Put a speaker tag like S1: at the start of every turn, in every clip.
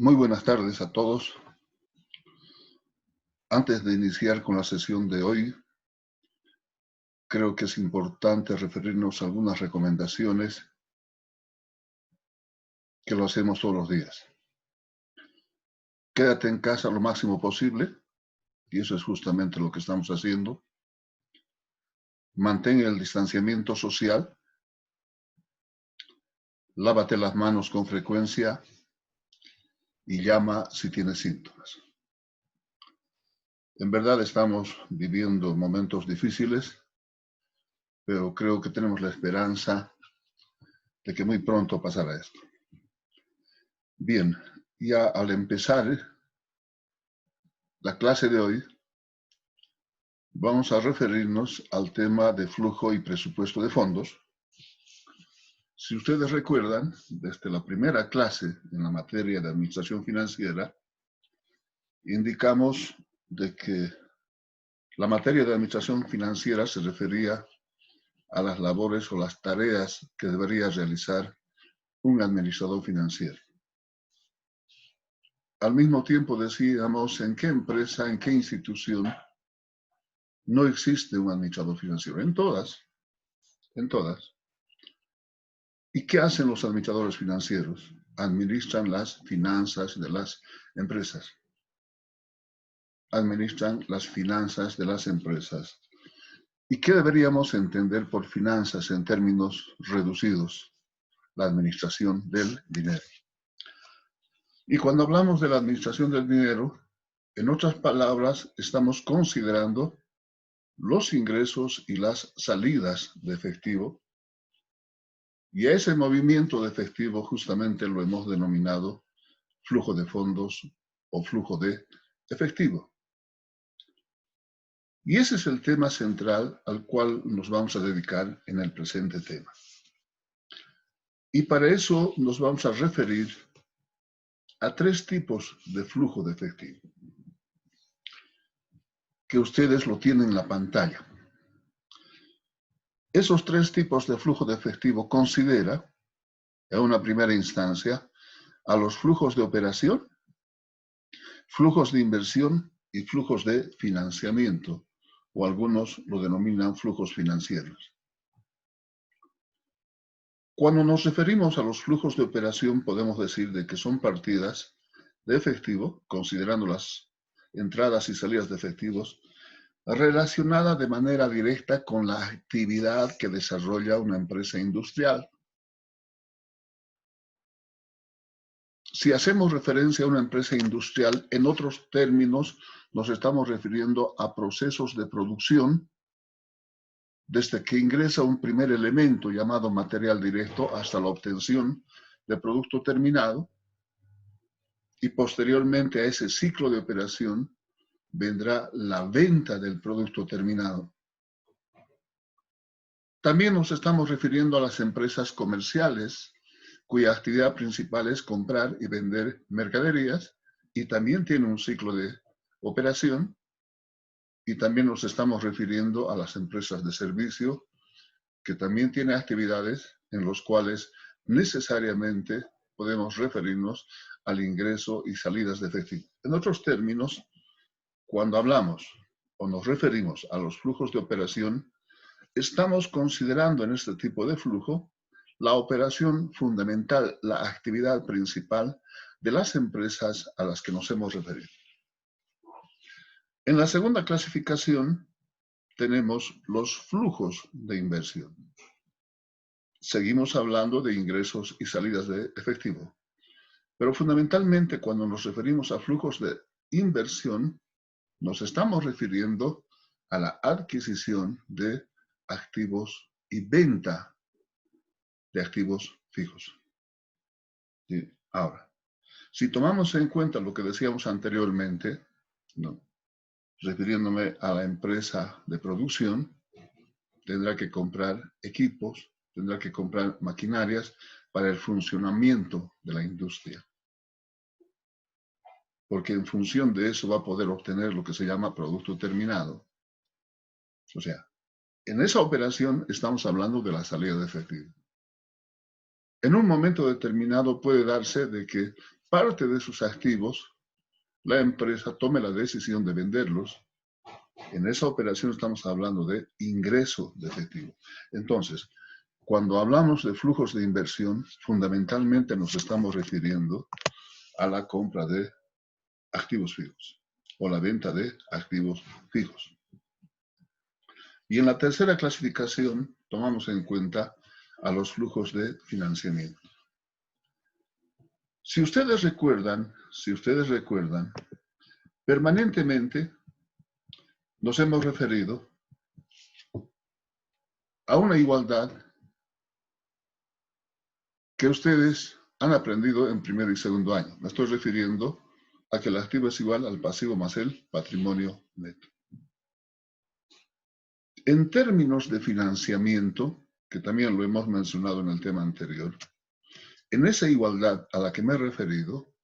S1: Muy buenas tardes a todos. Antes de iniciar con la sesión de hoy, creo que es importante referirnos a algunas recomendaciones que lo hacemos todos los días. Quédate en casa lo máximo posible, y eso es justamente lo que estamos haciendo. Mantén el distanciamiento social. Lávate las manos con frecuencia y llama si tienes síntomas. En verdad estamos viviendo momentos difíciles, pero creo que tenemos la esperanza de que muy pronto pasará esto. Bien, ya al empezar la clase de hoy, vamos a referirnos al tema de flujo y presupuesto de fondos. Si ustedes recuerdan, desde la primera clase en la materia de administración financiera, indicamos de que la materia de administración financiera se refería a las labores o las tareas que debería realizar un administrador financiero. Al mismo tiempo decíamos en qué empresa, en qué institución no existe un administrador financiero. En todas. ¿Y qué hacen los administradores financieros? Administran las finanzas de las empresas. Administran las finanzas de las empresas. ¿Y qué deberíamos entender por finanzas en términos reducidos? La administración del dinero. Y cuando hablamos de la administración del dinero, en otras palabras, estamos considerando los ingresos y las salidas de efectivo. Y a ese movimiento de efectivo justamente lo hemos denominado flujo de fondos o flujo de efectivo. Y ese es el tema central al cual nos vamos a dedicar en el presente tema. Y para eso nos vamos a referir a tres tipos de flujo de efectivo, que ustedes lo tienen en la pantalla. Esos tres tipos de flujo de efectivo considera, en una primera instancia, a los flujos de operación, flujos de inversión y flujos de financiamiento, o algunos lo denominan flujos financieros. Cuando nos referimos a los flujos de operación, podemos decir de que son partidas de efectivo, considerando las entradas y salidas de efectivos, relacionadas de manera directa con la actividad que desarrolla una empresa industrial. Si hacemos referencia a una empresa industrial, en otros términos, nos estamos refiriendo a procesos de producción, desde que ingresa un primer elemento llamado material directo hasta la obtención de producto terminado, y posteriormente a ese ciclo de operación vendrá la venta del producto terminado. También nos estamos refiriendo a las empresas comerciales, cuya actividad principal es comprar y vender mercaderías, y también tiene un ciclo de operación. Y también nos estamos refiriendo a las empresas de servicio, que también tienen actividades en las cuales necesariamente podemos referirnos al ingreso y salidas de efectivo. En otros términos, cuando hablamos o nos referimos a los flujos de operación, estamos considerando en este tipo de flujo la operación fundamental, la actividad principal de las empresas a las que nos hemos referido. En la segunda clasificación tenemos los flujos de inversión. Seguimos hablando de ingresos y salidas de efectivo, pero fundamentalmente cuando nos referimos a flujos de inversión, nos estamos refiriendo a la adquisición de activos y venta de activos fijos. ¿Sí? Ahora, si tomamos en cuenta lo que decíamos anteriormente, ¿no?, refiriéndome a la empresa de producción, tendrá que comprar equipos, tendrá que comprar maquinarias para el funcionamiento de la industria. Porque en función de eso va a poder obtener lo que se llama producto terminado. O sea, en esa operación estamos hablando de la salida de efectivo. En un momento determinado puede darse de que parte de sus activos, la empresa tome la decisión de venderlos. En esa operación estamos hablando de ingreso de efectivo. Entonces, cuando hablamos de flujos de inversión, fundamentalmente nos estamos refiriendo a la compra de activos fijos o la venta de activos fijos. Y en la tercera clasificación tomamos en cuenta a los flujos de financiamiento. Si ustedes recuerdan, permanentemente nos hemos referido a una igualdad que ustedes han aprendido en primer y segundo año. Me estoy refiriendo a que el activo es igual al pasivo más el patrimonio neto. En términos de financiamiento, que también lo hemos mencionado en el tema anterior, en esa igualdad a la que me he referido,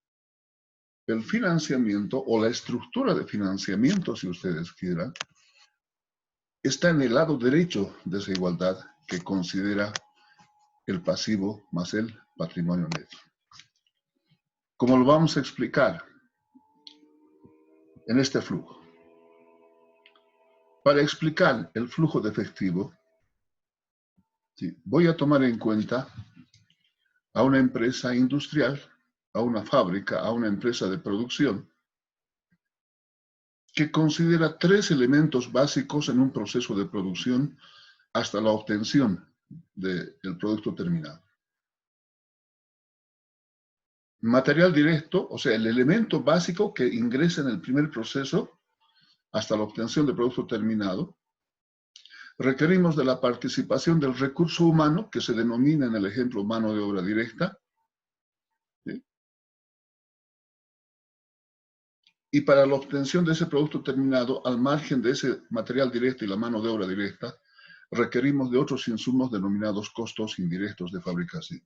S1: el financiamiento o la estructura de financiamiento, si ustedes quieran, está en el lado derecho de esa igualdad que considera el pasivo más el patrimonio neto. ¿Cómo lo vamos a explicar? En este flujo. Para explicar el flujo de efectivo, sí, voy a tomar en cuenta a una empresa industrial, a una fábrica, a una empresa de producción, que considera 3 elementos básicos en un proceso de producción hasta la obtención del producto terminado. Material directo, o sea, el elemento básico que ingresa en el primer proceso hasta la obtención del producto terminado. Requerimos de la participación del recurso humano, que se denomina en el ejemplo mano de obra directa. ¿Sí? Y para la obtención de ese producto terminado, al margen de ese material directo y la mano de obra directa, requerimos de otros insumos denominados costos indirectos de fabricación.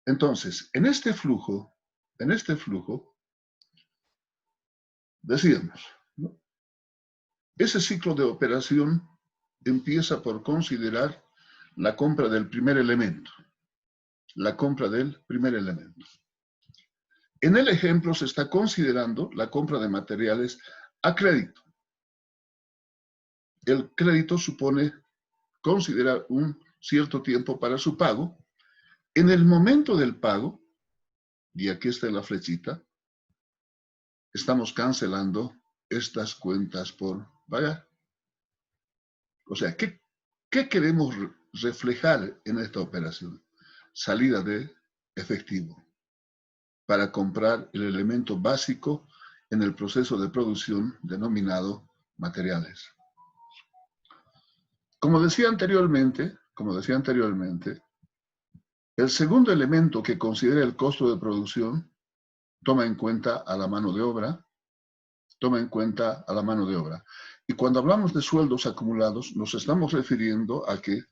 S1: Entonces, en este flujo, decíamos, ¿no? Ese ciclo de operación empieza por considerar la compra del primer elemento. En el ejemplo se está considerando la compra de materiales a crédito. El crédito supone considerar un cierto tiempo para su pago. En el momento del pago, y aquí está la flechita, estamos cancelando estas cuentas por pagar. O sea, ¿qué queremos reflejar en esta operación? Salida de efectivo para comprar el elemento básico en el proceso de producción denominado materiales. Como decía anteriormente, el segundo elemento que considera el costo de producción toma en cuenta a la mano de obra, Y cuando hablamos de sueldos acumulados, nos estamos refiriendo a que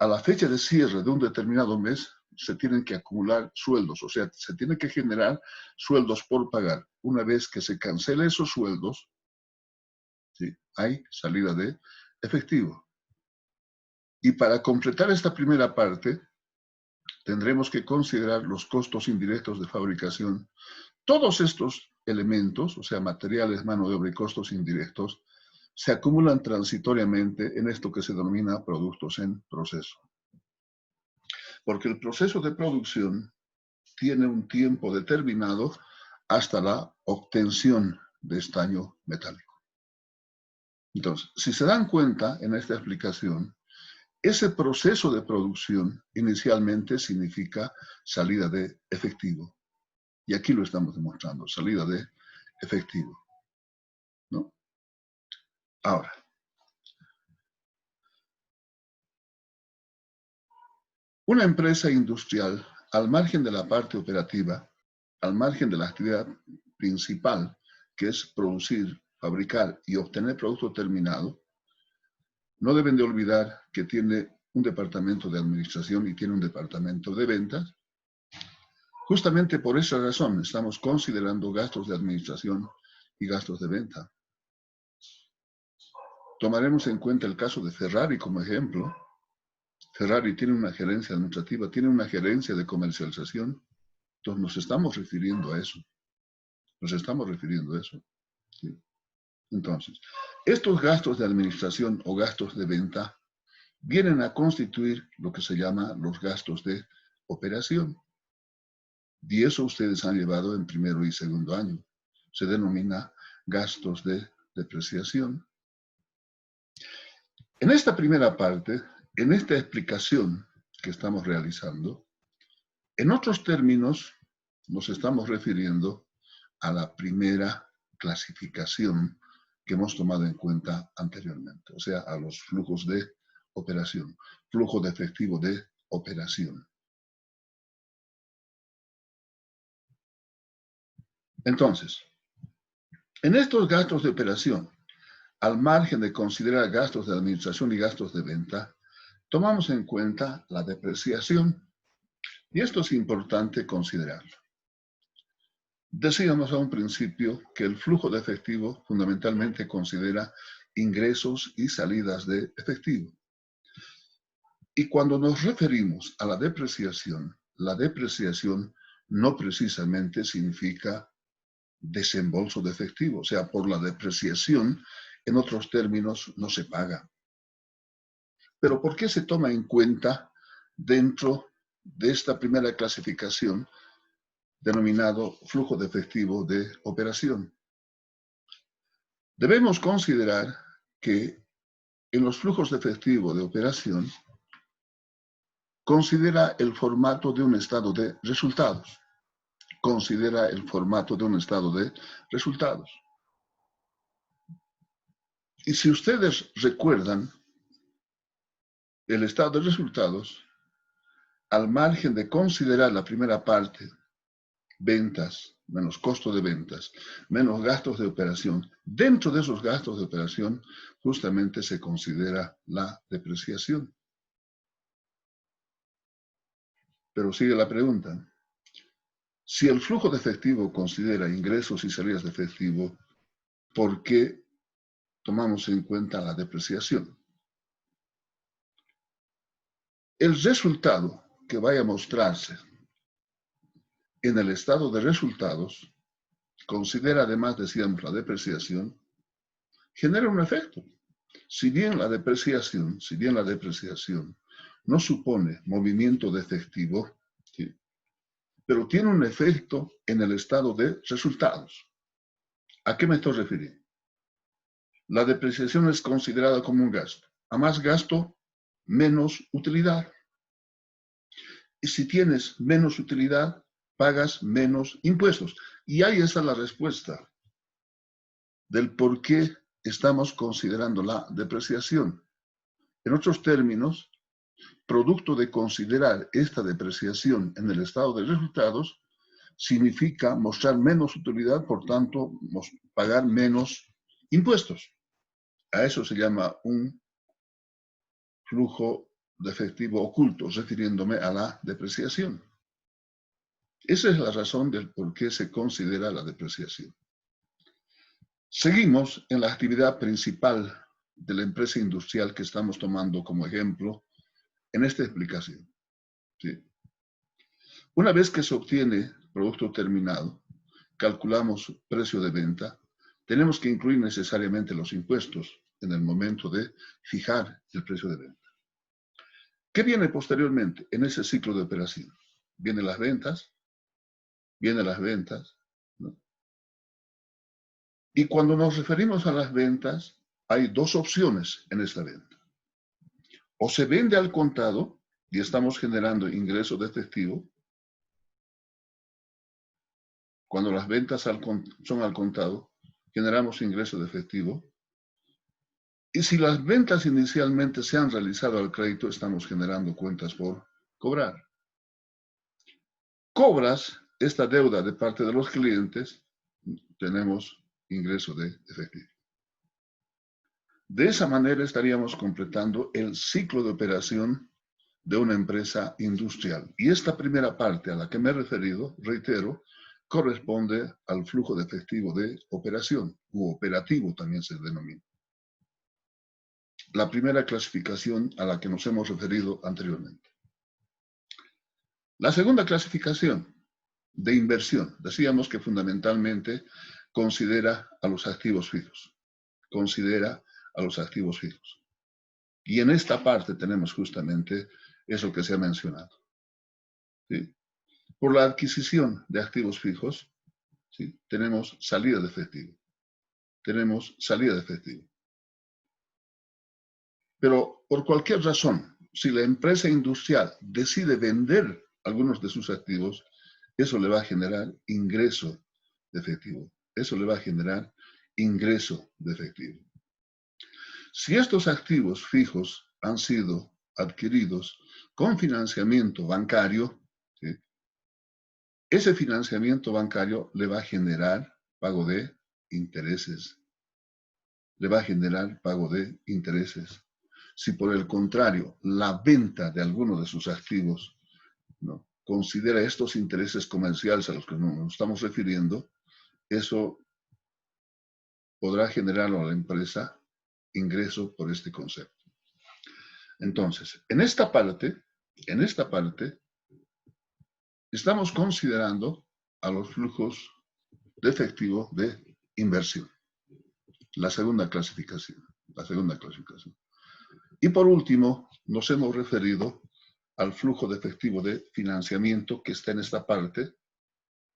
S1: a la fecha de cierre de un determinado mes se tienen que acumular sueldos, o sea, se tiene que generar sueldos por pagar. Una vez que se cancelen esos sueldos, ¿sí?, hay salida de efectivo. Y para completar esta primera parte, tendremos que considerar los costos indirectos de fabricación. Todos estos elementos, o sea, materiales, mano de obra y costos indirectos, se acumulan transitoriamente en esto que se denomina productos en proceso. Porque el proceso de producción tiene un tiempo determinado hasta la obtención de estaño metálico. Entonces, si se dan cuenta en esta explicación, ese proceso de producción inicialmente significa salida de efectivo. Y aquí lo estamos demostrando, salida de efectivo, ¿no? Ahora, una empresa industrial, al margen de la parte operativa, al margen de la actividad principal, que es producir, fabricar y obtener producto terminado, no deben de olvidar que tiene un departamento de administración y tiene un departamento de ventas. Justamente por esa razón estamos considerando gastos de administración y gastos de venta. Tomaremos en cuenta el caso de Ferrari como ejemplo. Ferrari tiene una gerencia administrativa, tiene una gerencia de comercialización, Entonces nos estamos refiriendo a eso. Nos estamos refiriendo a eso. ¿Sí? Entonces, estos gastos de administración o gastos de venta vienen a constituir lo que se llama los gastos de operación. Y eso ustedes han llevado en primero y segundo año. Se denomina gastos de depreciación. En esta primera parte, en esta explicación que estamos realizando, en otros términos nos estamos refiriendo a la primera clasificación que hemos tomado en cuenta anteriormente, o sea, a los flujos de operación, flujo de efectivo de operación. Entonces, en estos gastos de operación, al margen de considerar gastos de administración y gastos de venta, tomamos en cuenta la depreciación. Y esto es importante considerarlo. Decíamos a un principio que el flujo de efectivo fundamentalmente considera ingresos y salidas de efectivo. Y cuando nos referimos a la depreciación no precisamente significa desembolso de efectivo, o sea, por la depreciación, en otros términos, no se paga. Pero ¿por qué se toma en cuenta dentro de esta primera clasificación denominado flujo de efectivo de operación? Debemos considerar que en los flujos de efectivo de operación considera el formato de un estado de resultados. Considera el formato de un estado de resultados. Y si ustedes recuerdan, el estado de resultados, al margen de considerar la primera parte, ventas, menos costo de ventas, menos gastos de operación, dentro de esos gastos de operación justamente se considera la depreciación. Pero sigue la pregunta. Si el flujo de efectivo considera ingresos y salidas de efectivo, ¿por qué tomamos en cuenta la depreciación? El resultado que vaya a mostrarse en el estado de resultados considera, además, decíamos, la depreciación, genera un efecto. Si bien la depreciación no supone movimiento de efectivo, ¿sí?, pero tiene un efecto en el estado de resultados. ¿A qué me estoy refiriendo? La depreciación es considerada como un gasto. A más gasto, menos utilidad. Y si tienes menos utilidad, pagas menos impuestos. Y ahí está la respuesta del por qué estamos considerando la depreciación. En otros términos, producto de considerar esta depreciación en el estado de resultados, significa mostrar menos utilidad, por tanto, pagar menos impuestos. A eso se llama un flujo de efectivo oculto, refiriéndome a la depreciación. Esa es la razón del por qué se considera la depreciación. Seguimos en la actividad principal de la empresa industrial que estamos tomando como ejemplo en esta explicación. ¿Sí? Una vez que se obtiene producto terminado, calculamos precio de venta, tenemos que incluir necesariamente los impuestos en el momento de fijar el precio de venta. ¿Qué viene posteriormente en ese ciclo de operación? Vienen las ventas, ¿no? Y cuando nos referimos a las ventas, hay dos opciones en esta venta. O se vende al contado y estamos generando ingresos de efectivo. Cuando las ventas son al contado, generamos ingresos de efectivo. Y si las ventas inicialmente se han realizado al crédito, estamos generando cuentas por cobrar. Cobras esta deuda de parte de los clientes, tenemos ingreso de efectivo. De esa manera estaríamos completando el ciclo de operación de una empresa industrial. Y esta primera parte a la que me he referido, reitero, corresponde al flujo de efectivo de operación, u operativo también se denomina. La primera clasificación a la que nos hemos referido anteriormente. La segunda clasificación de inversión. Decíamos que fundamentalmente considera a los activos fijos. Considera a los activos fijos. Y en esta parte tenemos justamente eso que se ha mencionado. ¿Sí? Por la adquisición de activos fijos, ¿sí?, tenemos salida de efectivo. Tenemos salida de efectivo. Pero por cualquier razón, si la empresa industrial decide vender algunos de sus activos, eso le va a generar ingreso de efectivo. Eso le va a generar ingreso de efectivo. Si estos activos fijos han sido adquiridos con financiamiento bancario, ¿sí?, ese financiamiento bancario le va a generar pago de intereses. Le va a generar pago de intereses. Si por el contrario, la venta de alguno de sus activos, ¿no?, considera estos intereses comerciales a los que nos estamos refiriendo, eso podrá generar a la empresa ingreso por este concepto. Entonces, en esta parte, estamos considerando a los flujos de efectivo de inversión. La segunda clasificación. Y por último, nos hemos referido al flujo de efectivo de financiamiento que está en esta parte.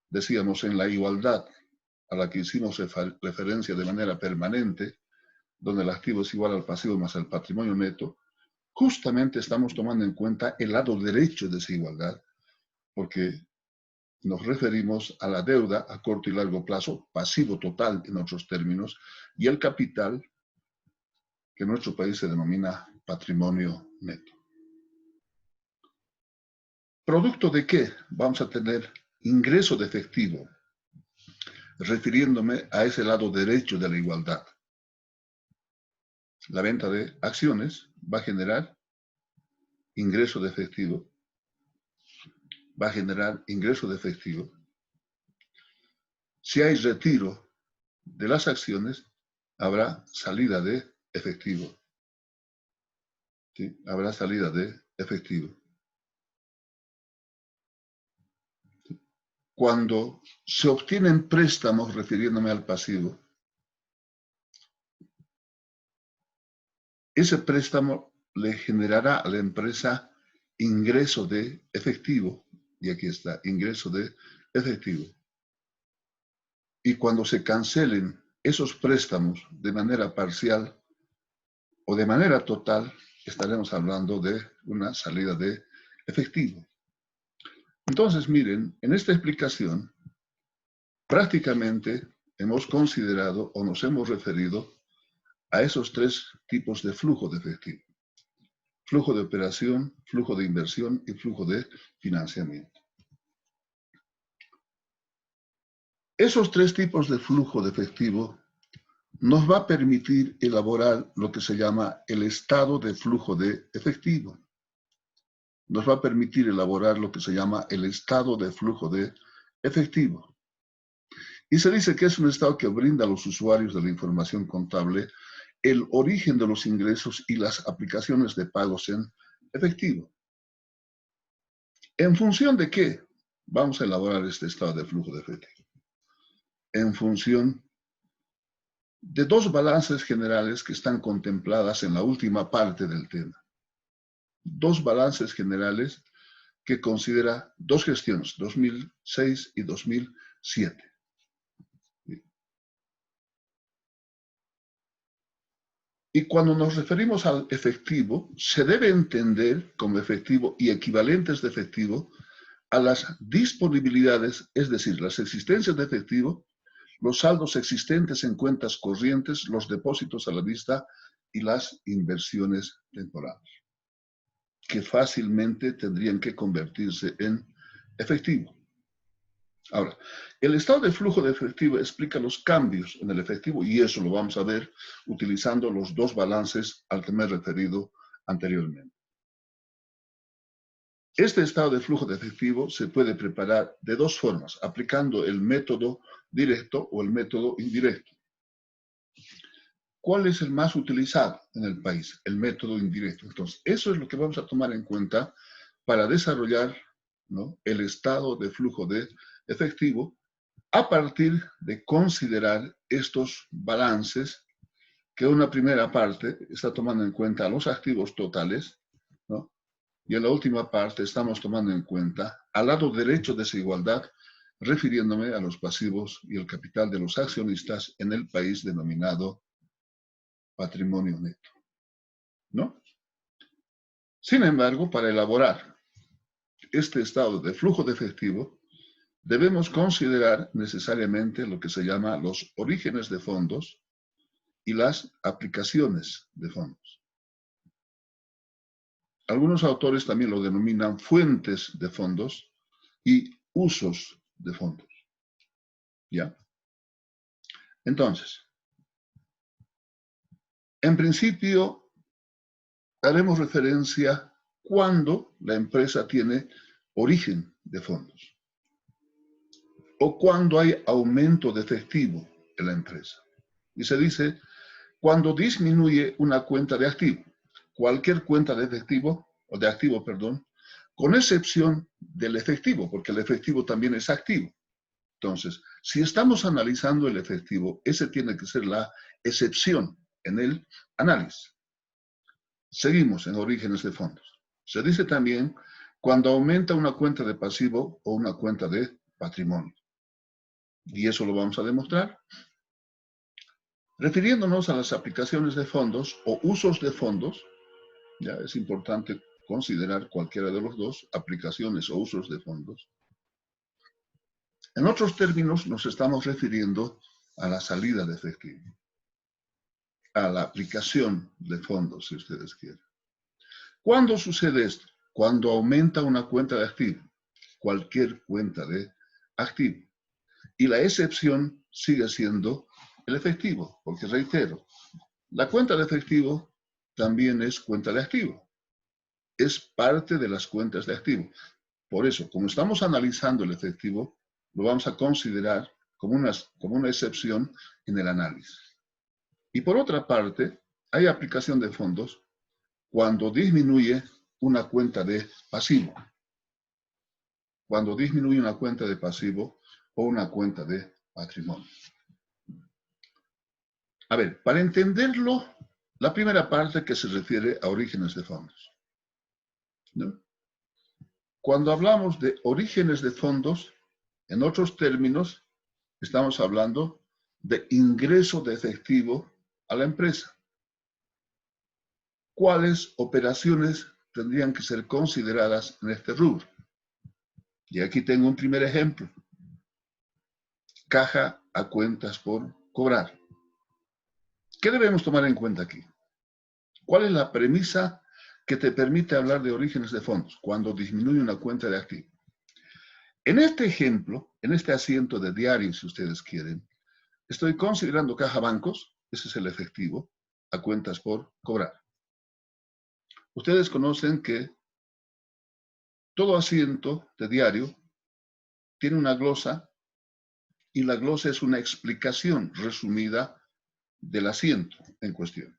S1: Decíamos, en la igualdad a la que hicimos referencia de manera permanente, donde el activo es igual al pasivo más el patrimonio neto, justamente estamos tomando en cuenta el lado derecho de esa igualdad, porque nos referimos a la deuda a corto y largo plazo, pasivo total en otros términos, y el capital, que en nuestro país se denomina patrimonio neto. ¿Producto de qué vamos a tener ingreso de efectivo? Refiriéndome a ese lado derecho de la igualdad. La venta de acciones va a generar ingreso de efectivo. Va a generar ingreso de efectivo. Si hay retiro de las acciones, habrá salida de efectivo. ¿Sí? Habrá salida de efectivo. Cuando se obtienen préstamos, refiriéndome al pasivo, ese préstamo le generará a la empresa ingreso de efectivo. Y aquí está, ingreso de efectivo. Y cuando se cancelen esos préstamos de manera parcial o de manera total, estaremos hablando de una salida de efectivo. Entonces, miren, en esta explicación, prácticamente hemos considerado o nos hemos referido a esos tres tipos de flujo de efectivo. Flujo de operación, flujo de inversión y flujo de financiamiento. Esos tres tipos de flujo de efectivo nos va a permitir elaborar lo que se llama el estado de flujo de efectivo. Nos va a permitir elaborar lo que se llama el estado de flujo de efectivo. Y se dice que es un estado que brinda a los usuarios de la información contable el origen de los ingresos y las aplicaciones de pagos en efectivo. ¿En función de qué vamos a elaborar este estado de flujo de efectivo? En función de dos balances generales que están contempladas en la última parte del tema. Dos balances generales que considera dos gestiones, 2006 y 2007. Y cuando nos referimos al efectivo, se debe entender como efectivo y equivalentes de efectivo a las disponibilidades, es decir, las existencias de efectivo, los saldos existentes en cuentas corrientes, los depósitos a la vista y las inversiones temporales, que fácilmente tendrían que convertirse en efectivo. Ahora, el estado de flujo de efectivo explica los cambios en el efectivo y eso lo vamos a ver utilizando los dos balances al que me he referido anteriormente. Este estado de flujo de efectivo se puede preparar de dos formas, aplicando el método directo o el método indirecto. ¿Cuál es el más utilizado en el país? El método indirecto. Entonces, eso es lo que vamos a tomar en cuenta para desarrollar, ¿no?, el estado de flujo de efectivo a partir de considerar estos balances que una primera parte está tomando en cuenta los activos totales, ¿no? Y en la última parte estamos tomando en cuenta al lado derecho de esa igualdad, refiriéndome a los pasivos y el capital de los accionistas en el país denominado patrimonio neto, ¿no? Sin embargo, para elaborar este estado de flujo de efectivo, debemos considerar necesariamente lo que se llama los orígenes de fondos y las aplicaciones de fondos. Algunos autores también lo denominan fuentes de fondos y usos de fondos. ¿Ya? Entonces, en principio, haremos referencia cuando la empresa tiene origen de fondos o cuando hay aumento de efectivo en la empresa. Y se dice cuando disminuye una cuenta de activo, cualquier cuenta de efectivo, o de activo, perdón, con excepción del efectivo, porque el efectivo también es activo. Entonces, si estamos analizando el efectivo, ese tiene que ser la excepción en el análisis. Seguimos en orígenes de fondos. Se dice también cuando aumenta una cuenta de pasivo o una cuenta de patrimonio. Y eso lo vamos a demostrar. Refiriéndonos a las aplicaciones de fondos o usos de fondos, ya es importante considerar cualquiera de los dos, aplicaciones o usos de fondos. En otros términos, nos estamos refiriendo a la salida de efectivo, a la aplicación de fondos, si ustedes quieren. ¿Cuándo sucede esto? Cuando aumenta una cuenta de activo, cualquier cuenta de activo. Y la excepción sigue siendo el efectivo, porque reitero, la cuenta de efectivo también es cuenta de activo. Es parte de las cuentas de activo. Por eso, como estamos analizando el efectivo, lo vamos a considerar como una excepción en el análisis. Y por otra parte, hay aplicación de fondos cuando disminuye una cuenta de pasivo. Cuando disminuye una cuenta de pasivo o una cuenta de patrimonio. A ver, para entenderlo, la primera parte que se refiere a orígenes de fondos, ¿no? Cuando hablamos de orígenes de fondos, en otros términos, estamos hablando de ingreso de efectivo a la empresa. ¿Cuáles operaciones tendrían que ser consideradas en este rubro? Y aquí tengo un primer ejemplo. Caja a cuentas por cobrar. ¿Qué debemos tomar en cuenta aquí? ¿Cuál es la premisa que te permite hablar de orígenes de fondos cuando disminuye una cuenta de activo? En este ejemplo, en este asiento de diario, si ustedes quieren, estoy considerando caja bancos, ese es el efectivo, a cuentas por cobrar. Ustedes conocen que todo asiento de diario tiene una glosa y la glosa es una explicación resumida del asiento en cuestión.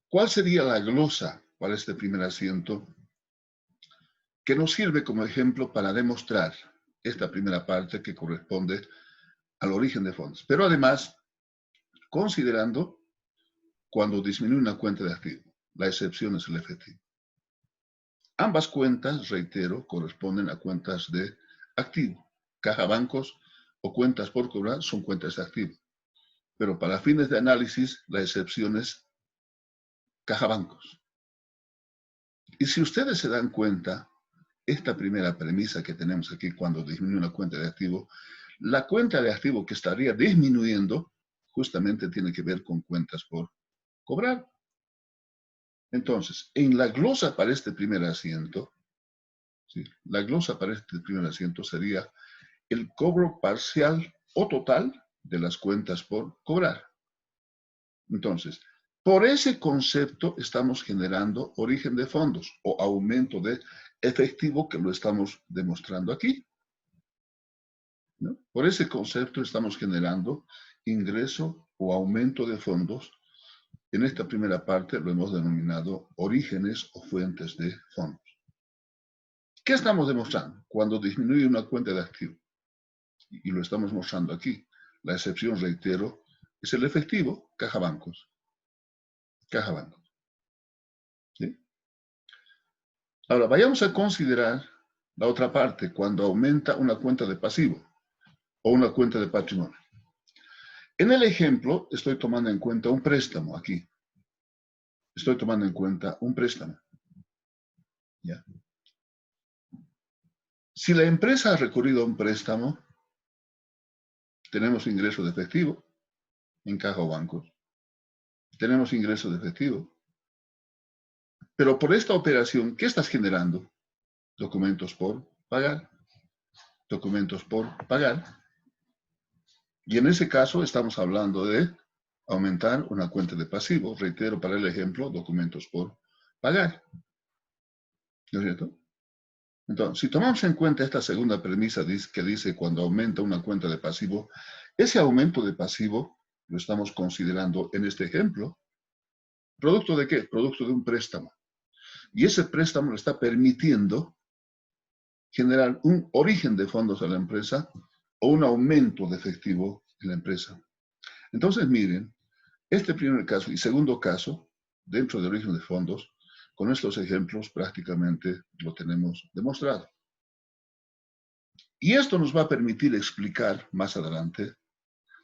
S1: ¿Cuál sería la glosa para este primer asiento que nos sirve como ejemplo para demostrar esta primera parte que corresponde al origen de fondos? Pero además, considerando cuando disminuye una cuenta de activo, la excepción es el efectivo. Ambas cuentas, reitero, corresponden a cuentas de activo. Caja bancos o cuentas por cobrar son cuentas de activo. Pero para fines de análisis, la excepción es caja bancos. Y si ustedes se dan cuenta, esta primera premisa que tenemos aquí cuando disminuye una cuenta de activo, la cuenta de activo que estaría disminuyendo justamente tiene que ver con cuentas por cobrar. Entonces, en la glosa para este primer asiento, ¿sí? La glosa para este primer asiento sería el cobro parcial o total de las cuentas por cobrar. Entonces, por ese concepto estamos generando origen de fondos o aumento de efectivo que lo estamos demostrando aquí, ¿no? Por ese concepto estamos generando ingreso o aumento de fondos. En esta primera parte lo hemos denominado orígenes o fuentes de fondos. ¿Qué estamos demostrando? Cuando disminuye una cuenta de activo, y lo estamos mostrando aquí, la excepción, reitero, es el efectivo, caja bancos. Caja bancos. ¿Sí? Ahora, vayamos a considerar la otra parte, cuando aumenta una cuenta de pasivo o una cuenta de patrimonio. En el ejemplo, estoy tomando en cuenta un préstamo aquí. Estoy tomando en cuenta un préstamo. ¿Ya? Si la empresa ha recurrido a un préstamo, tenemos ingreso de efectivo en caja o bancos. Tenemos ingreso de efectivo. Pero por esta operación, ¿qué estás generando? Documentos por pagar. Documentos por pagar. Y en ese caso estamos hablando de aumentar una cuenta de pasivo. Reitero para el ejemplo, documentos por pagar. ¿No es cierto? Entonces, si tomamos en cuenta esta segunda premisa que dice cuando aumenta una cuenta de pasivo, ese aumento de pasivo lo estamos considerando en este ejemplo. ¿Producto de qué? Producto de un préstamo. Y ese préstamo le está permitiendo generar un origen de fondos a la empresa o un aumento de efectivo en la empresa. Entonces, miren, este primer caso y segundo caso, dentro del origen de fondos, con estos ejemplos prácticamente lo tenemos demostrado. Y esto nos va a permitir explicar más adelante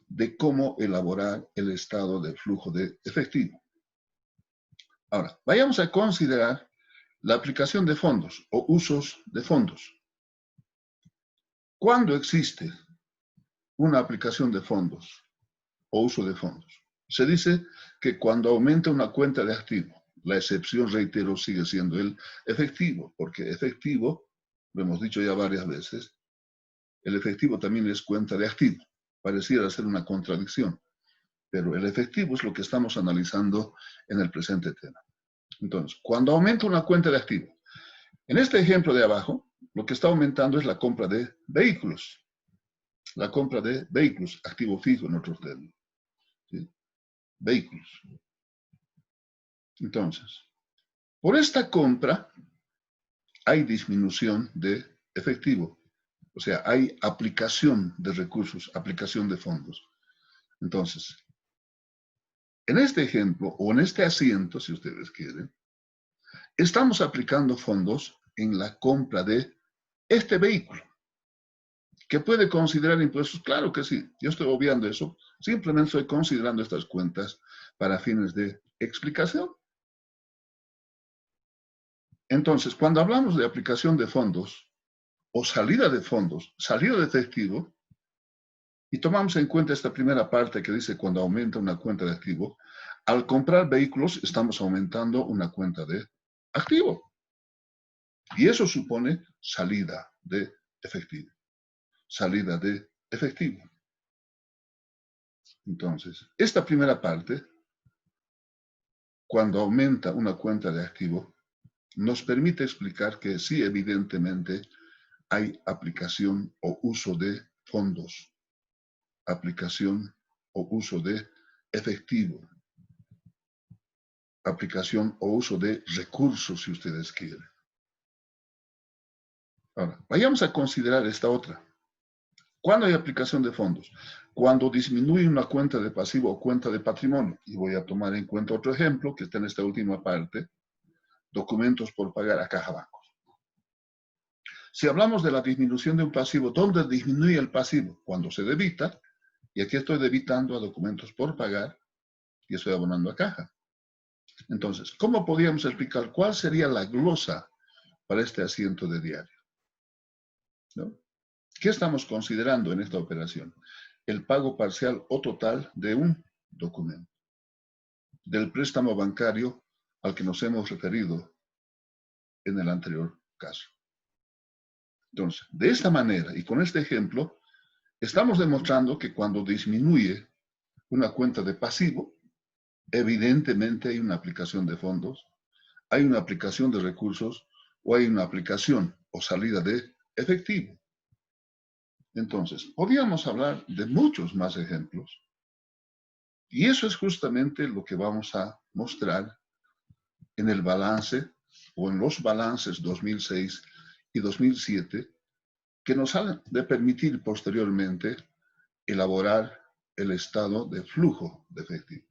S1: de cómo elaborar el estado de flujo de efectivo. Ahora, vayamos a considerar la aplicación de fondos o usos de fondos. ¿Cuándo existe una aplicación de fondos o uso de fondos? Se dice que cuando aumenta una cuenta de activo, la excepción, reitero, sigue siendo el efectivo, porque efectivo, lo hemos dicho ya varias veces, el efectivo también es cuenta de activo. Pareciera ser una contradicción, pero el efectivo es lo que estamos analizando en el presente tema. Entonces, cuando aumenta una cuenta de activo, en este ejemplo de abajo, lo que está aumentando es la compra de vehículos. La compra de vehículos, activo fijo en otros términos. ¿Sí? Vehículos. Entonces, por esta compra hay disminución de efectivo. O sea, hay aplicación de recursos, aplicación de fondos. Entonces, en este ejemplo, o en este asiento, si ustedes quieren, estamos aplicando fondos en la compra de este vehículo. ¿Que puede considerar impuestos? Claro que sí. Yo estoy obviando eso. Simplemente estoy considerando estas cuentas para fines de explicación. Entonces, cuando hablamos de aplicación de fondos o salida de fondos, salida de efectivo, y tomamos en cuenta esta primera parte que dice cuando aumenta una cuenta de activo, al comprar vehículos estamos aumentando una cuenta de activo. Y eso supone salida de efectivo. Salida de efectivo. Entonces, esta primera parte, cuando aumenta una cuenta de activo, nos permite explicar que sí, evidentemente, hay aplicación o uso de fondos. Aplicación o uso de efectivo. Aplicación o uso de recursos, si ustedes quieren. Ahora, vayamos a considerar esta otra. ¿Cuándo hay aplicación de fondos? Cuando disminuye una cuenta de pasivo o cuenta de patrimonio. Y voy a tomar en cuenta otro ejemplo que está en esta última parte. Documentos por pagar a caja bancos. Si hablamos de la disminución de un pasivo, ¿dónde disminuye el pasivo? Cuando se debita, y aquí estoy debitando a documentos por pagar y estoy abonando a caja. Entonces, ¿cómo podríamos explicar cuál sería la glosa para este asiento de diario? ¿No? ¿Qué estamos considerando en esta operación? El pago parcial o total de un documento, del préstamo bancario al que nos hemos referido en el anterior caso. Entonces, de esta manera y con este ejemplo, estamos demostrando que cuando disminuye una cuenta de pasivo, evidentemente hay una aplicación de fondos, hay una aplicación de recursos o hay una aplicación o salida de efectivo. Entonces, podríamos hablar de muchos más ejemplos y eso es justamente lo que vamos a mostrar en el balance o en los balances 2006 y 2007, que nos han de permitir posteriormente elaborar el estado de flujo de efectivo.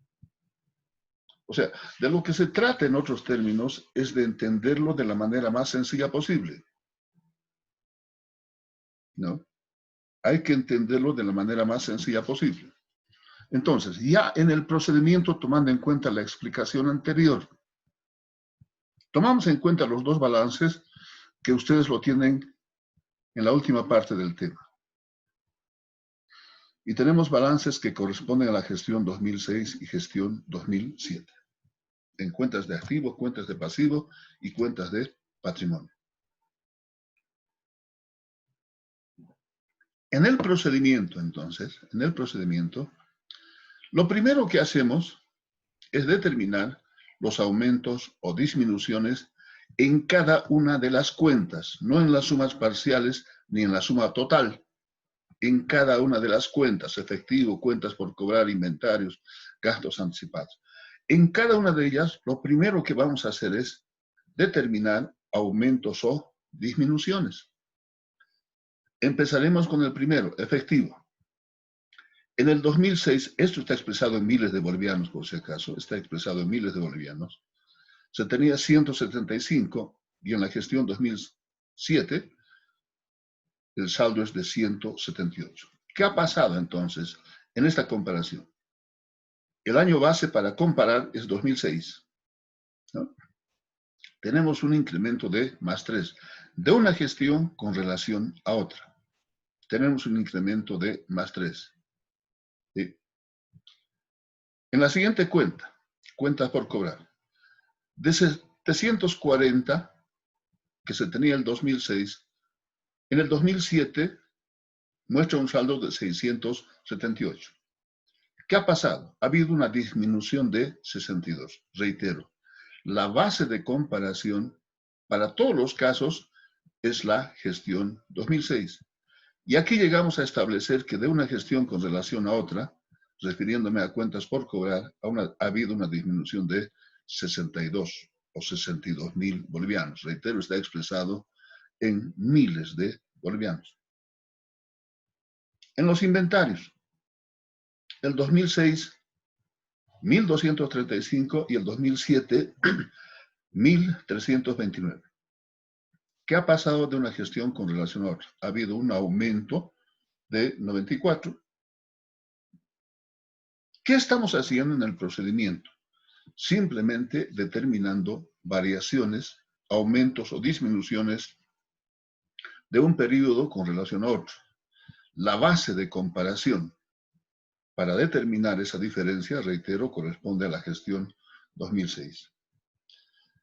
S1: O sea, de lo que se trata en otros términos es de entenderlo de la manera más sencilla posible. ¿No? Hay que entenderlo de la manera más sencilla posible. Entonces, ya en el procedimiento, tomando en cuenta la explicación anterior, tomamos en cuenta los dos balances que ustedes lo tienen en la última parte del tema. Y tenemos balances que corresponden a la gestión 2006 y gestión 2007. En cuentas de activo, cuentas de pasivo y cuentas de patrimonio. En el procedimiento, entonces, lo primero que hacemos es determinar los aumentos o disminuciones en cada una de las cuentas, no en las sumas parciales ni en la suma total, en cada una de las cuentas, efectivo, cuentas por cobrar, inventarios, gastos anticipados. En cada una de ellas, lo primero que vamos a hacer es determinar aumentos o disminuciones. Empezaremos con el primero, efectivo. En el 2006, esto está expresado en miles de bolivianos, por si acaso, está expresado en miles de bolivianos. Se tenía 175 y en la gestión 2007 el saldo es de 178. ¿Qué ha pasado entonces en esta comparación? El año base para comparar es 2006. ¿No? Tenemos un incremento de más 3 de una gestión con relación a otra. Tenemos un incremento de más 3. ¿Sí? En la siguiente cuenta, cuentas por cobrar, de 740 que se tenía el 2006, en el 2007 muestra un saldo de 678. ¿Qué ha pasado? Ha habido una disminución de 62. Reitero, la base de comparación para todos los casos es la gestión 2006. Y aquí llegamos a establecer que de una gestión con relación a otra, refiriéndome a cuentas por cobrar, ha habido una disminución de 62 o 62.000 bolivianos. Reitero, está expresado en miles de bolivianos. En los inventarios, el 2006, 1.235 y el 2007, 1.329. ¿Qué ha pasado de una gestión con relación a otra? Ha habido un aumento de 94. ¿Qué estamos haciendo en el procedimiento? Simplemente determinando variaciones, aumentos o disminuciones de un periodo con relación a otro. La base de comparación para determinar esa diferencia, reitero, corresponde a la gestión 2006.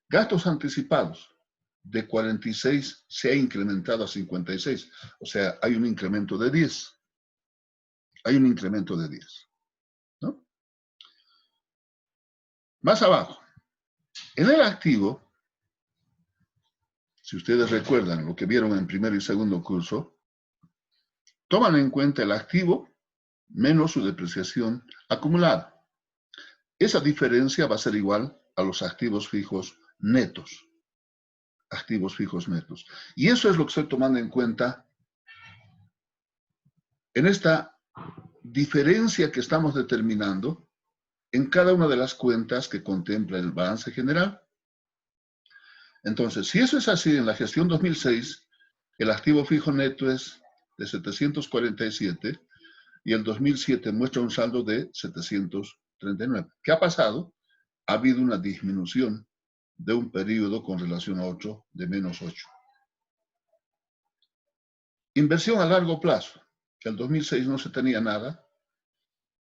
S1: Gastos anticipados de 46 se ha incrementado a 56, o sea, hay un incremento de 10. Hay un incremento de 10. ¿No? Más abajo, en el activo, si ustedes recuerdan lo que vieron en primer y segundo curso, toman en cuenta el activo menos su depreciación acumulada. Esa diferencia va a ser igual a los activos fijos netos. Activos fijos netos. Y eso es lo que estoy tomando en cuenta en esta diferencia que estamos determinando en cada una de las cuentas que contempla el balance general. Entonces, si eso es así, en la gestión 2006, el activo fijo neto es de 747 y el 2007 muestra un saldo de 739. ¿Qué ha pasado? Ha habido una disminución de un periodo con relación a otro de menos 8. Inversión a largo plazo. El 2006 no se tenía nada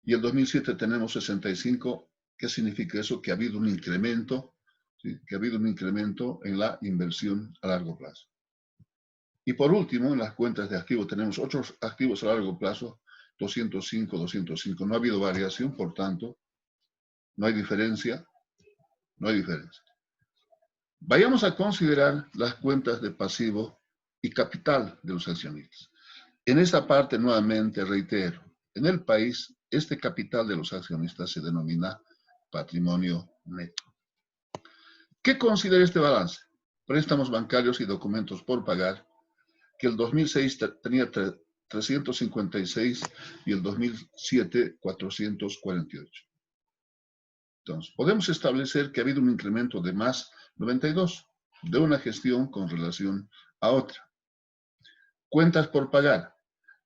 S1: y el 2007 tenemos 65. ¿Qué significa eso? Que ha habido un incremento, ¿sí? Que ha habido un incremento en la inversión a largo plazo. Y por último, en las cuentas de activos tenemos otros activos a largo plazo, 205, 205. No ha habido variación, por tanto, no hay diferencia. No hay diferencia. Vayamos a considerar las cuentas de pasivo y capital de los accionistas. En esta parte, nuevamente, reitero, en el país, este capital de los accionistas se denomina patrimonio neto. ¿Qué considera este balance? préstamos bancarios y documentos por pagar, que el 2006 tenía 356 y el 2007 448. Entonces, podemos establecer que ha habido un incremento de más 92 de una gestión con relación a otra. Cuentas por pagar.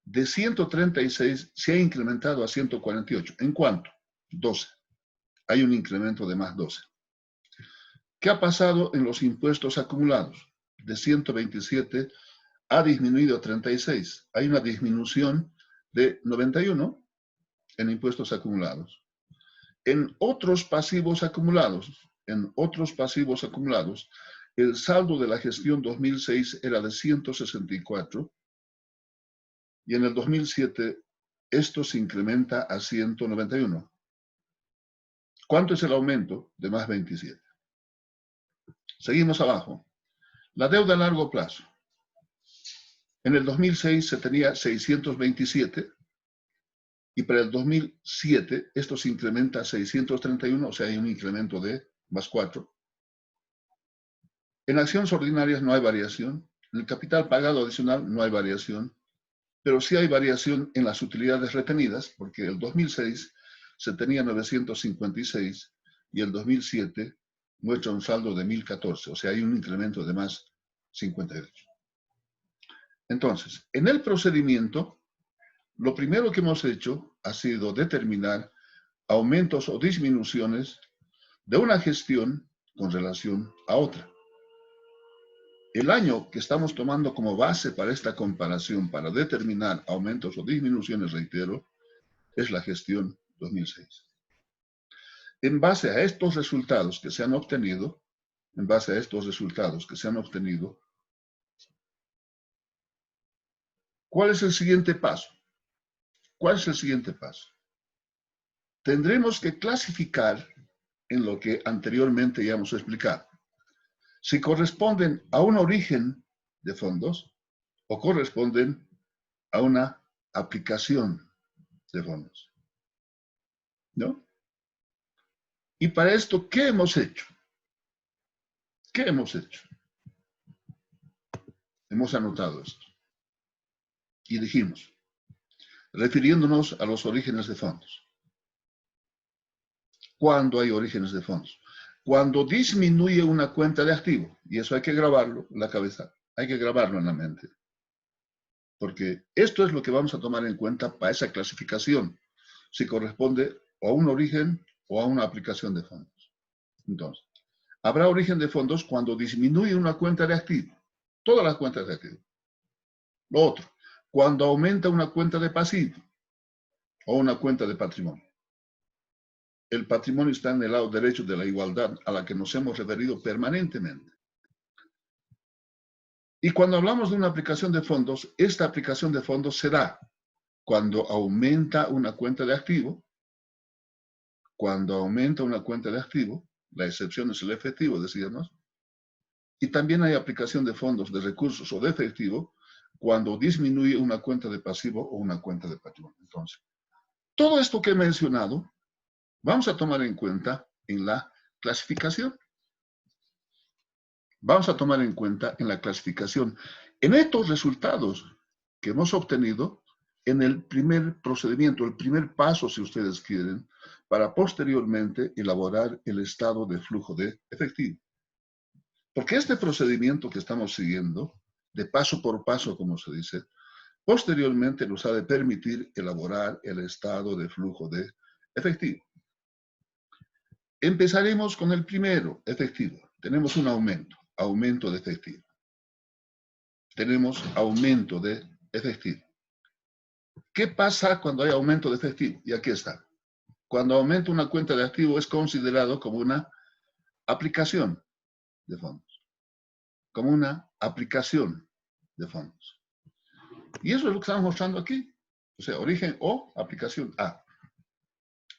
S1: De 136 se ha incrementado a 148. ¿En cuánto? 12. Hay un incremento de más 12. ¿Qué ha pasado en los impuestos acumulados? De 127 ha disminuido a 36. Hay una disminución de 91 en impuestos acumulados. En otros pasivos acumulados, el saldo de la gestión 2006 era de 164 y en el 2007 esto se incrementa a 191. ¿Cuánto es el aumento? De más 27. Seguimos abajo. La deuda a largo plazo. En el 2006 se tenía 627 y para el 2007 esto se incrementa a 631, o sea, hay un incremento de más 4. En acciones ordinarias no hay variación. En el capital pagado adicional no hay variación. Pero sí hay variación en las utilidades retenidas, porque el 2006 se tenía 956 y el 2007 muestra un saldo de 1014, o sea, hay un incremento de más 58. Entonces, en el procedimiento, lo primero que hemos hecho ha sido determinar aumentos o disminuciones de una gestión con relación a otra. El año que estamos tomando como base para esta comparación, para determinar aumentos o disminuciones, reitero, es la gestión 2006. En base a estos resultados que se han obtenido, ¿cuál es el siguiente paso? Tendremos que clasificar en lo que anteriormente ya hemos explicado. Si corresponden a un origen de fondos o corresponden a una aplicación de fondos. ¿No? Y para esto, ¿qué hemos hecho? Hemos anotado esto. Y dijimos, refiriéndonos a los orígenes de fondos. ¿Cuándo hay orígenes de fondos? Cuando disminuye una cuenta de activo, y eso hay que grabarlo en la cabeza, hay que grabarlo en la mente. Porque esto es lo que vamos a tomar en cuenta para esa clasificación, si corresponde a un origen o a una aplicación de fondos. Entonces, habrá origen de fondos cuando disminuye una cuenta de activo, todas las cuentas de activo. Lo otro, cuando aumenta una cuenta de pasivo o una cuenta de patrimonio. El patrimonio está en el lado derecho de la igualdad a la que nos hemos referido permanentemente. Y cuando hablamos de una aplicación de fondos, esta aplicación de fondos se da cuando aumenta una cuenta de activo. Cuando aumenta una cuenta de activo, la excepción es el efectivo, decíamos. Y también hay aplicación de fondos de recursos o de efectivo cuando disminuye una cuenta de pasivo o una cuenta de patrimonio. Entonces, todo esto que he mencionado, vamos a tomar en cuenta en la clasificación. En estos resultados que hemos obtenido en el primer procedimiento, el primer paso, si ustedes quieren, para posteriormente elaborar el estado de flujo de efectivo. Porque este procedimiento que estamos siguiendo, de paso por paso, como se dice, posteriormente nos ha de permitir elaborar el estado de flujo de efectivo. Empezaremos con el primero, efectivo. Tenemos un aumento de efectivo. Tenemos aumento de efectivo. ¿Qué pasa cuando hay aumento de efectivo? Y aquí está. Cuando aumenta una cuenta de activo es considerado como una aplicación de fondos. Como una aplicación de fondos. Y eso es lo que estamos mostrando aquí. O sea, origen o aplicación A.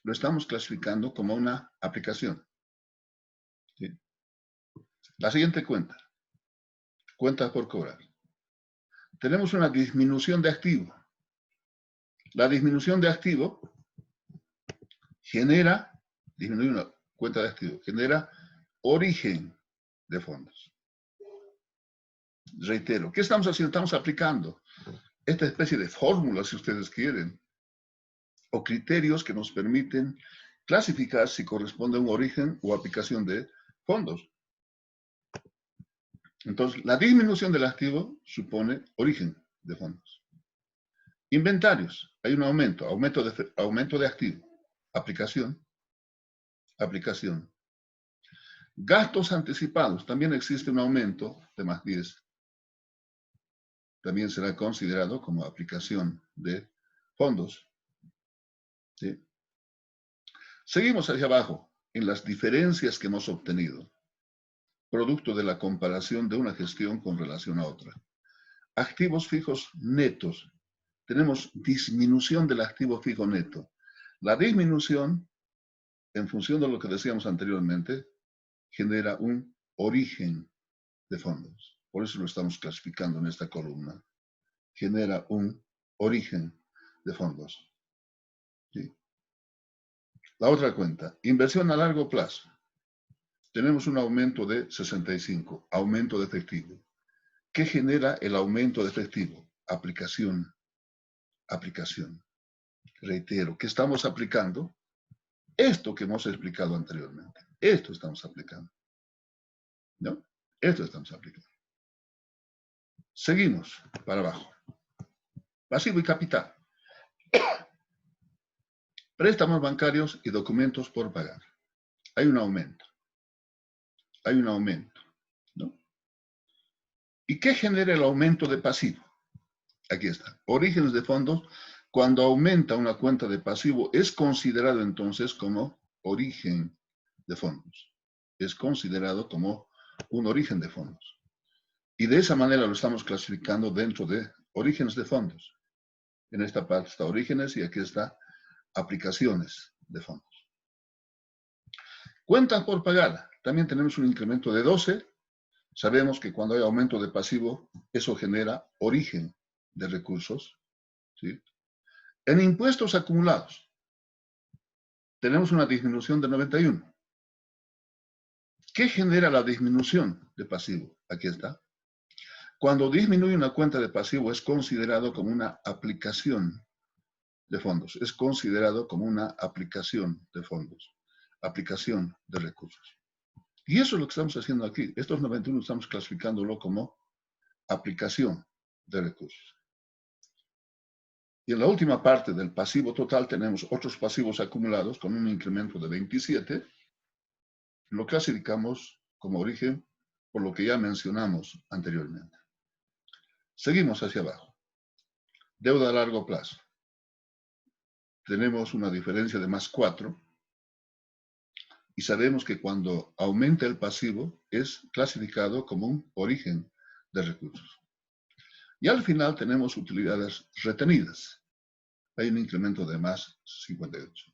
S1: Lo estamos clasificando como una aplicación. ¿Sí? La siguiente cuenta. Cuentas por cobrar. Tenemos una disminución de activo. La disminución de activo disminuye una cuenta de activo, genera origen de fondos. Reitero, ¿qué estamos haciendo? Estamos aplicando esta especie de fórmula, si ustedes quieren, o criterios que nos permiten clasificar si corresponde a un origen o aplicación de fondos. Entonces, la disminución del activo supone origen de fondos. Inventarios, hay un aumento de activo, aplicación. Gastos anticipados, también existe un aumento de más 10. También será considerado como aplicación de fondos. ¿Sí? Seguimos hacia abajo en las diferencias que hemos obtenido, producto de la comparación de una gestión con relación a otra. Activos fijos netos. Tenemos disminución del activo fijo neto. La disminución, en función de lo que decíamos anteriormente, genera un origen de fondos. Por eso lo estamos clasificando en esta columna. Genera un origen de fondos. ¿Sí? La otra cuenta, inversión a largo plazo. Tenemos un aumento de 65, aumento de efectivo. ¿Qué genera el aumento de efectivo? Aplicación. Reitero, ¿qué estamos aplicando? Esto que hemos explicado anteriormente. Esto estamos aplicando. ¿No? Esto estamos aplicando. Seguimos para abajo. Pasivo y capital. Préstamos bancarios y documentos por pagar. Hay un aumento. ¿No? ¿Y qué genera el aumento de pasivo? Aquí está. Orígenes de fondos. Cuando aumenta una cuenta de pasivo, es considerado entonces como origen de fondos. Es considerado como un origen de fondos. Y de esa manera lo estamos clasificando dentro de orígenes de fondos. En esta parte está orígenes y aquí está aplicaciones de fondos. Cuentas por pagar. También tenemos un incremento de 12. Sabemos que cuando hay aumento de pasivo, eso genera origen de recursos. ¿Sí? En impuestos acumulados, tenemos una disminución de 91. ¿Qué genera la disminución de pasivo? Aquí está. Cuando disminuye una cuenta de pasivo es considerado como una aplicación de fondos. Es considerado como una aplicación de fondos. Aplicación de recursos. Y eso es lo que estamos haciendo aquí. Estos 91 estamos clasificándolo como aplicación de recursos. Y en la última parte del pasivo total tenemos otros pasivos acumulados con un incremento de 27. Lo clasificamos como origen por lo que ya mencionamos anteriormente. Seguimos hacia abajo. Deuda a largo plazo. Tenemos una diferencia de más 4. Y sabemos que cuando aumenta el pasivo es clasificado como un origen de recursos. Y al final tenemos utilidades retenidas. Hay un incremento de más 58.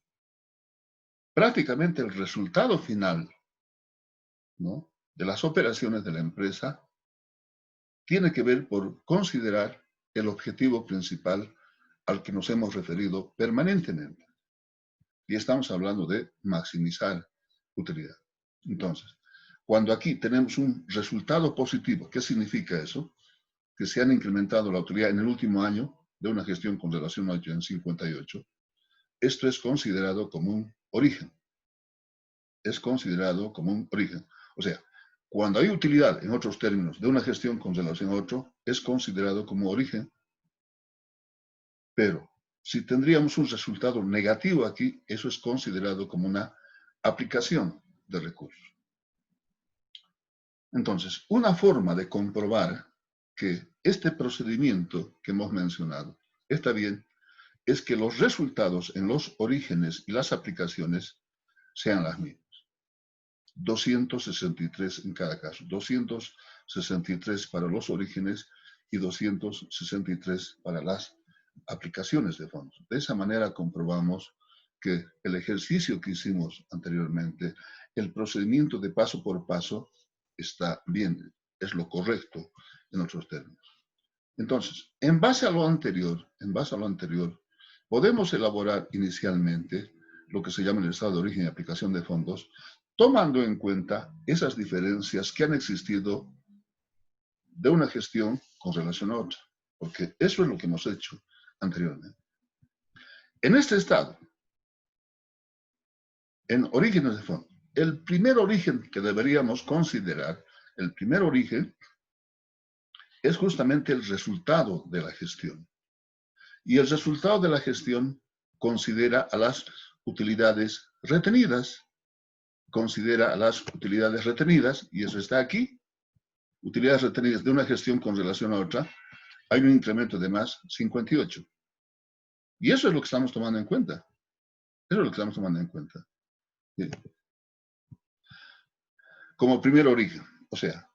S1: Prácticamente el resultado final, ¿no?, de las operaciones de la empresa tiene que ver por considerar el objetivo principal al que nos hemos referido permanentemente. Y estamos hablando de maximizar utilidad. Entonces, cuando aquí tenemos un resultado positivo, ¿qué significa eso? Que se han incrementado la utilidad en el último año de una gestión con relación al año en 58. Esto es considerado como un origen. Es considerado como un origen. O sea, cuando hay utilidad, en otros términos, de una gestión con relación a otro, es considerado como origen. Pero si tendríamos un resultado negativo aquí, eso es considerado como una aplicación de recursos. Entonces, una forma de comprobar que este procedimiento que hemos mencionado está bien es que los resultados en los orígenes y las aplicaciones sean las mismas. 263 en cada caso, 263 para los orígenes y 263 para las aplicaciones de fondos. De esa manera comprobamos que el ejercicio que hicimos anteriormente, el procedimiento de paso por paso, está bien, es lo correcto en otros términos. Entonces, en base a lo anterior, podemos elaborar inicialmente lo que se llama el estado de origen y aplicación de fondos, tomando en cuenta esas diferencias que han existido de una gestión con relación a otra, porque eso es lo que hemos hecho anteriormente. En este estado, en orígenes de fondo, el primer origen que deberíamos considerar, el primer origen, es justamente el resultado de la gestión. Y el resultado de la gestión considera a las utilidades retenidas, y eso está aquí, utilidades retenidas de una gestión con relación a otra, hay un incremento de más 58. Y eso es lo que estamos tomando en cuenta. Eso es lo que estamos tomando en cuenta. Bien. Como primer origen, o sea,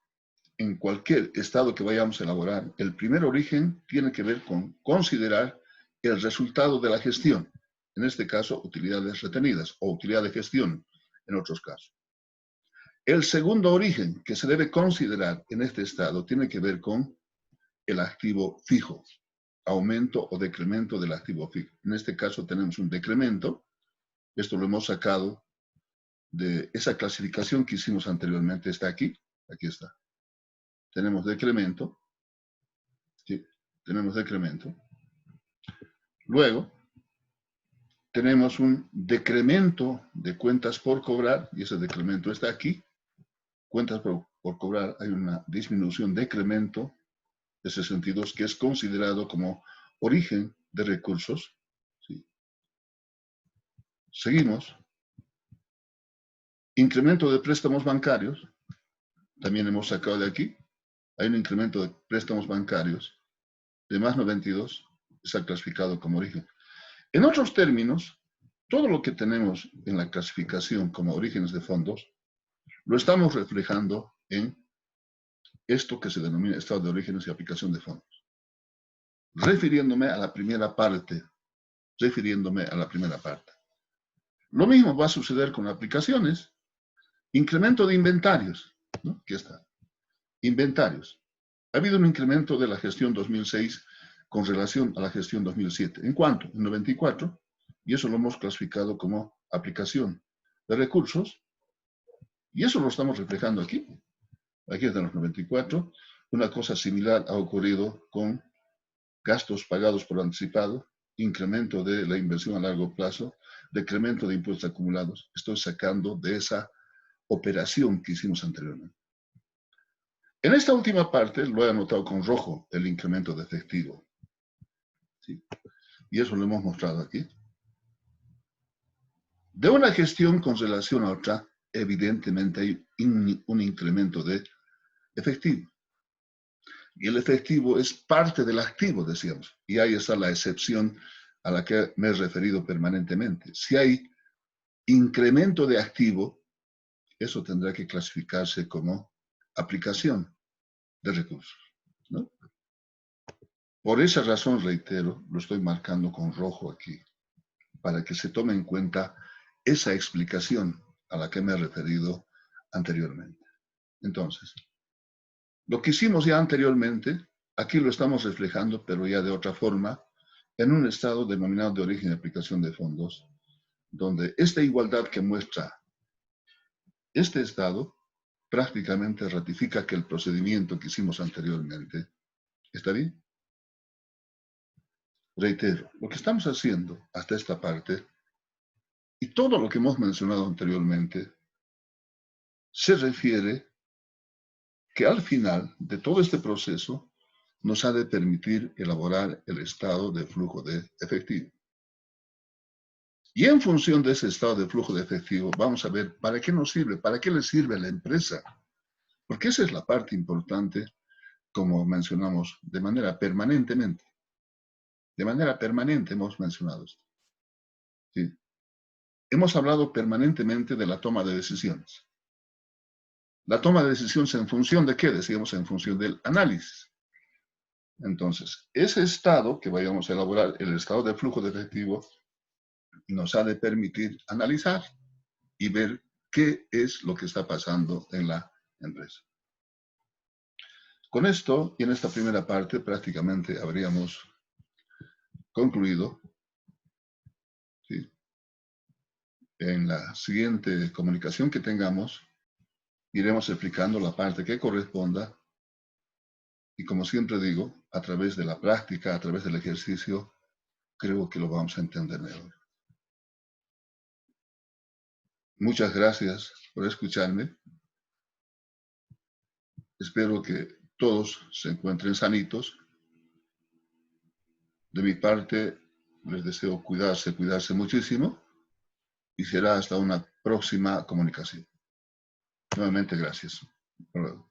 S1: en cualquier estado que vayamos a elaborar, el primer origen tiene que ver con considerar el resultado de la gestión. En este caso, utilidades retenidas o utilidad de gestión en otros casos. El segundo origen que se debe considerar en este estado tiene que ver con el activo fijo, aumento o decremento del activo fijo. En este caso tenemos un decremento, esto lo hemos sacado de esa clasificación que hicimos anteriormente, está aquí está. Tenemos decremento, ¿sí? Tenemos decremento. Luego, tenemos un decremento de cuentas por cobrar, y ese decremento está aquí. Cuentas por cobrar, hay una disminución, decremento de 62, que es considerado como origen de recursos. ¿Sí? Seguimos. Incremento de préstamos bancarios, también hemos sacado de aquí. Hay un incremento de préstamos bancarios de más 92, está clasificado como origen. En otros términos, todo lo que tenemos en la clasificación como orígenes de fondos, lo estamos reflejando en esto que se denomina estado de orígenes y aplicación de fondos. Refiriéndome a la primera parte. Lo mismo va a suceder con aplicaciones. Incremento de inventarios, ¿no? Aquí está. Inventarios. Ha habido un incremento de la gestión 2006 con relación a la gestión 2007. ¿En cuánto? En 94. Y eso lo hemos clasificado como aplicación de recursos. Y eso lo estamos reflejando aquí. Aquí están los 94. Una cosa similar ha ocurrido con gastos pagados por anticipado, incremento de la inversión a largo plazo, decremento de impuestos acumulados. Estoy sacando de esa operación que hicimos anteriormente. En esta última parte lo he anotado con rojo, el incremento de efectivo. ¿Sí? Y eso lo hemos mostrado aquí. De una gestión con relación a otra, evidentemente hay un incremento de efectivo. Y el efectivo es parte del activo, decíamos. Y ahí está la excepción a la que me he referido permanentemente. Si hay incremento de activo, eso tendrá que clasificarse como aplicación de recursos, ¿no? Por esa razón, reitero, lo estoy marcando con rojo aquí, para que se tome en cuenta esa explicación a la que me he referido anteriormente. Entonces, lo que hicimos ya anteriormente, aquí lo estamos reflejando, pero ya de otra forma, en un estado denominado de origen y aplicación de fondos, donde esta igualdad que muestra este estado prácticamente ratifica que el procedimiento que hicimos anteriormente está bien. Reitero, lo que estamos haciendo hasta esta parte y todo lo que hemos mencionado anteriormente se refiere que al final de todo este proceso nos ha de permitir elaborar el estado de flujo de efectivo. Y en función de ese estado de flujo de efectivo, vamos a ver para qué nos sirve, para qué le sirve a la empresa. Porque esa es la parte importante, como mencionamos, de manera permanentemente. De manera permanente hemos mencionado esto. ¿Sí? Hemos hablado permanentemente de la toma de decisiones. La toma de decisiones en función de qué, decíamos, en función del análisis. Entonces, ese estado que vayamos a elaborar, el estado de flujo de efectivo, nos ha de permitir analizar y ver qué es lo que está pasando en la empresa. Con esto, y en esta primera parte, prácticamente habríamos concluido. ¿Sí? En la siguiente comunicación que tengamos, iremos explicando la parte que corresponda Y como siempre digo, a través de la práctica, a través del ejercicio, creo que lo vamos a entender mejor. Muchas gracias por escucharme. Espero que todos se encuentren sanitos. De mi parte, les deseo cuidarse muchísimo y será hasta una próxima comunicación. Nuevamente, gracias. Hasta luego.